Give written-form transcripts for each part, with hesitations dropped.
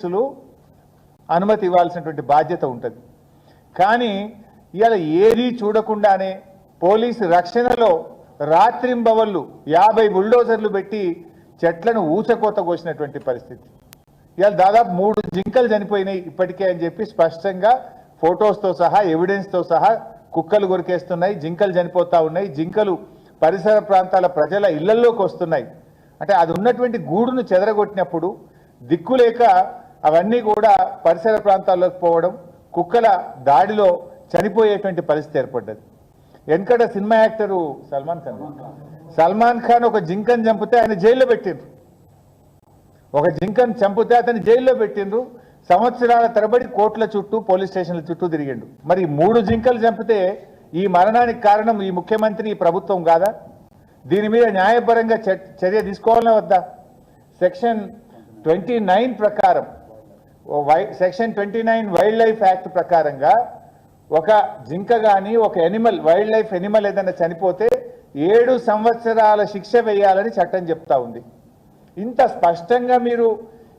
పోలీసులు అనుమతి ఇవ్వాల్సినటువంటి బాధ్యత ఉంటుంది. కానీ ఇవాళ ఏది చూడకుండానే పోలీసు రక్షణలో రాత్రింబవళ్ళు 50 బుల్డోజర్లు పెట్టి చెట్లను ఊచకోత కోసినటువంటి పరిస్థితి. ఇవాళ దాదాపు 3 జింకలు చనిపోయినాయి ఇప్పటికే అని చెప్పి స్పష్టంగా ఫొటోస్తో సహా ఎవిడెన్స్తో సహా కుక్కలు కొరికేస్తున్నాయి, జింకలు చనిపోతా ఉన్నాయి, జింకలు పరిసర ప్రాంతాల ప్రజల ఇళ్లలోకి వస్తున్నాయి. అంటే అది ఉన్నటువంటి గూడును చెదరగొట్టినప్పుడు దిక్కులేక అవన్నీ కూడా పరిసర ప్రాంతాల్లోకి పోవడం, కుక్కల దాడిలో చనిపోయేటువంటి పరిస్థితి ఏర్పడ్డది. వెనకట సినిమా యాక్టరు సల్మాన్ ఖాన్ ఒక జింకను చంపితే ఆయన జైల్లో పెట్టిండ్రు. ఒక జింకను చంపితే అతన్ని జైల్లో పెట్టిండ్రు. సంవత్సరాల తరబడి కోర్టుల చుట్టూ పోలీస్ స్టేషన్ల చుట్టూ తిరిగిండు. మరి 3 జింకలు చంపితే ఈ మరణానికి కారణం ఈ ముఖ్యమంత్రి, ఈ ప్రభుత్వం కాదా? దీని మీద న్యాయపరంగా చర్య తీసుకోవాలనే వద్దా? సెక్షన్ 29 ప్రకారం, సెక్షన్ 29 వైల్డ్ లైఫ్ యాక్ట్ ప్రకారంగా ఒక జింక కానీ ఒక ఎనిమల్, వైల్డ్ లైఫ్ ఎనిమల్ ఏదైనా చనిపోతే 7 సంవత్సరాల శిక్ష వేయాలని చట్టం చెప్తా ఉంది. ఇంత స్పష్టంగా మీరు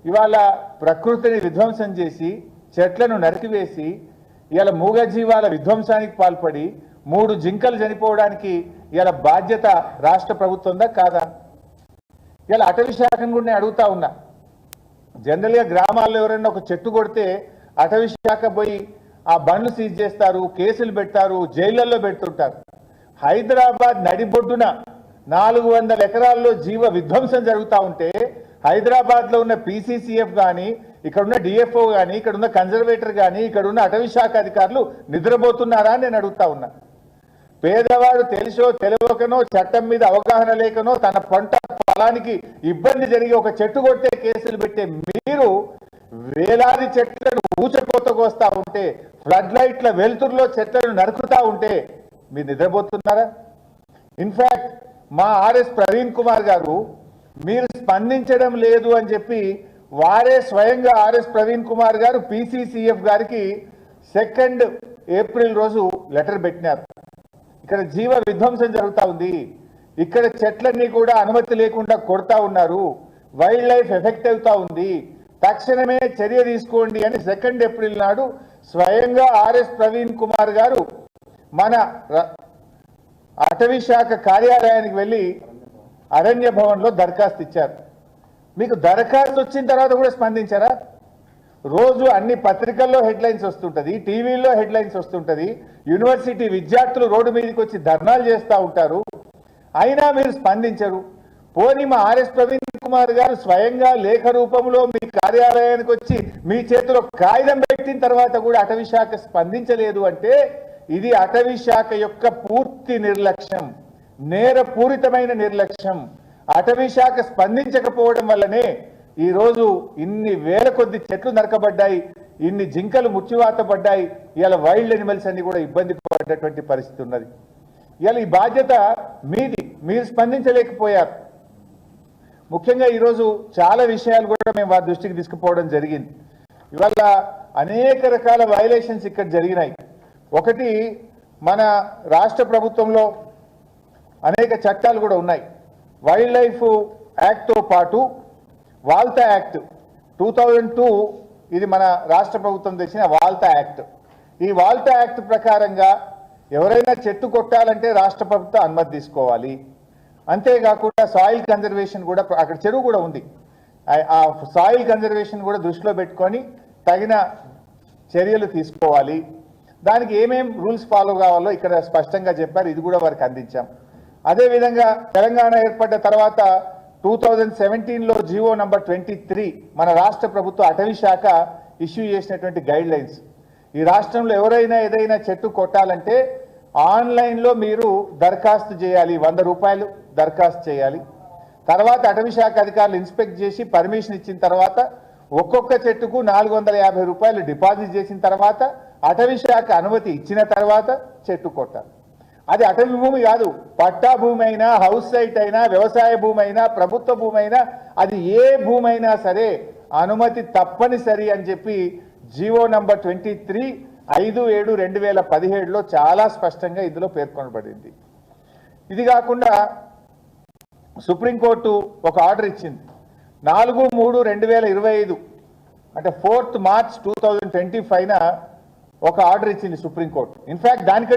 ఇవాళ ప్రకృతిని విధ్వంసం చేసి చెట్లను నరికివేసి ఇవాళ మూగజీవాల విధ్వంసానికి పాల్పడి 3 జింకలు చనిపోవడానికి ఇవాళ బాధ్యత రాష్ట్ర ప్రభుత్వందా కాదా? ఇవాళ అటవీ శాఖను కూడా నేను అడుగుతా ఉన్నా. జనరల్గా గ్రామాల్లో ఎవరైనా ఒక చెట్టు కొడితే అటవీ శాఖ పోయి ఆ బండ్లు సీజ్ చేస్తారు, కేసులు పెడతారు, జైళ్లలో పెడుతుంటారు. హైదరాబాద్ నడిబొడ్డున 400 ఎకరాల్లో జీవ విధ్వంసం జరుగుతూ ఉంటే హైదరాబాద్లో ఉన్న పీసీసీఎఫ్ కానీ, ఇక్కడున్న డిఎఫ్ఓ కానీ, ఇక్కడున్న కన్జర్వేటర్ కానీ, ఇక్కడున్న అటవీ శాఖ అధికారులు నిద్రపోతున్నారా అని నేను అడుగుతా ఉన్నా. పేదవాడు తెలిసో తెలియకనో, చట్టం మీద అవగాహన లేకనో, తన పంట పొలానికి ఇబ్బంది జరిగి ఒక చెట్టు కొడితే కేసులు పెట్టే మీరు వేలాది చెట్లను ఊచకోత కోస్తా ఉంటే, ఫ్లడ్ లైట్ల వెలుతురులో చెట్లను నరుకుతా ఉంటే మీరు నిద్రపోతున్నారా? ఇన్ఫాక్ట్ మా ఆర్ఎస్ ప్రవీణ్ కుమార్ గారు మీరు స్పందించడం లేదు అని చెప్పి వారే స్వయంగా ఆర్ఎస్ ప్రవీణ్ కుమార్ గారు పీసీసీఎఫ్ గారికి 2 ఏప్రిల్ రోజు లెటర్ పెట్టినారు. ఇక్కడ జీవ విధ్వంసం జరుగుతూ ఉంది, ఇక్కడ చెట్లన్నీ కూడా అనుమతి లేకుండా కొడతా ఉన్నారు, వైల్డ్ లైఫ్ ఎఫెక్ట్ అవుతా ఉంది, తక్షణమే చర్య తీసుకోండి అని 2 ఏప్రిల్ నాడు స్వయంగా ఆర్ఎస్ ప్రవీణ్ కుమార్ గారు మన అటవీ శాఖ కార్యాలయానికి వెళ్ళి అరణ్య భవన్లో దరఖాస్తు ఇచ్చారు. మీకు దరఖాస్తు వచ్చిన తర్వాత కూడా స్పందించారా? రోజు అన్ని పత్రికల్లో హెడ్లైన్స్ వస్తుంటుంది, టీవీల్లో హెడ్లైన్స్ వస్తుంటుంది, యూనివర్సిటీ విద్యార్థులు రోడ్డు మీదకి వచ్చి ధర్నాలు చేస్తూ ఉంటారు, అయినా మీరు స్పందించరు. పోనీ మా ఆర్ఎస్ ప్రవీణ్ కుమార్ గారు స్వయంగా లేఖ రూపంలో మీ కార్యాలయానికి వచ్చి మీ చేతిలో కాగితం పెట్టిన తర్వాత కూడా అటవీ శాఖ స్పందించలేదు అంటే ఇది అటవీ శాఖ యొక్క పూర్తి నిర్లక్ష్యం, నేరపూరితమైన నిర్లక్ష్యం. అటవీ శాఖ స్పందించకపోవడం వల్లనే ఈరోజు ఇన్ని వేల కొద్ది చెట్లు నరకబడ్డాయి, ఇన్ని జింకలు ముచ్చివాత పడ్డాయి, ఇవాళ వైల్డ్ ఎనిమల్స్ అన్ని కూడా ఇబ్బంది పడ్డటువంటి పరిస్థితి ఉన్నది. ఇవాళ ఈ బాధ్యత మీది, మీరు స్పందించలేకపోయారు. ముఖ్యంగా ఈరోజు చాలా విషయాలు కూడా మేము వారి దృష్టికి తీసుకుపోవడం జరిగింది. ఇవాళ అనేక రకాల వైలేషన్స్ ఇక్కడ జరిగినాయి. ఒకటి, మన రాష్ట్ర ప్రభుత్వంలో అనేక చట్టాలు కూడా ఉన్నాయి. వైల్డ్ లైఫ్ యాక్ట్తో పాటు వాల్తా యాక్ట్ 2002 ఇది మన రాష్ట్ర ప్రభుత్వం తెచ్చిన వాల్తా యాక్ట్. ఈ వాల్తా యాక్ట్ ప్రకారంగా ఎవరైనా చెట్టు కొట్టాలంటే రాష్ట్ర ప్రభుత్వం అనుమతి తీసుకోవాలి. అంతేకాకుండా సాయిల్ కన్జర్వేషన్ కూడా, అక్కడ చెరువు కూడా ఉంది, ఆ సాయిల్ కన్జర్వేషన్ కూడా దృష్టిలో పెట్టుకొని తగిన చర్యలు తీసుకోవాలి. దానికి ఏమేం రూల్స్ ఫాలో కావాలో ఇక్కడ స్పష్టంగా చెప్పారు, ఇది కూడా వారికి అందించాం. అదేవిధంగా తెలంగాణ ఏర్పడ్డ తర్వాత 2017లో జీవో నంబర్ 23 మన రాష్ట్ర ప్రభుత్వ అటవీ శాఖ ఇష్యూ చేసినటువంటి గైడ్ లైన్స్. ఈ రాష్ట్రంలో ఎవరైనా ఏదైనా చెట్టు కొట్టాలంటే ఆన్లైన్లో మీరు దరఖాస్తు చేయాలి, 100 రూపాయలు దరఖాస్తు చేయాలి. తర్వాత అటవీ శాఖ అధికారులు ఇన్స్పెక్ట్ చేసి పర్మిషన్ ఇచ్చిన తర్వాత ఒక్కొక్క చెట్టుకు 450 రూపాయలు డిపాజిట్ చేసిన తర్వాత అటవీ శాఖ అనుమతి ఇచ్చిన తర్వాత చెట్టు కొట్టాలి. అది అటవీ భూమి కాదు, పట్టా భూమి అయినా, హౌస్ సైట్ అయినా, వ్యవసాయ భూమి అయినా, ప్రభుత్వ భూమి అయినా, అది ఏ భూమి అయినా సరే అనుమతి తప్పనిసరి అని చెప్పి జీవో నంబర్ 23 5/7/2017లో చాలా స్పష్టంగా ఇందులో పేర్కొనబడింది. ఇది కాకుండా సుప్రీంకోర్టు ఒక ఆర్డర్ ఇచ్చింది 4/3/2025 అంటే 4th March 2025 ఒక ఆర్డర్ ఇచ్చింది సుప్రీంకోర్టు. ఇన్ఫాక్ట్ దానికంటే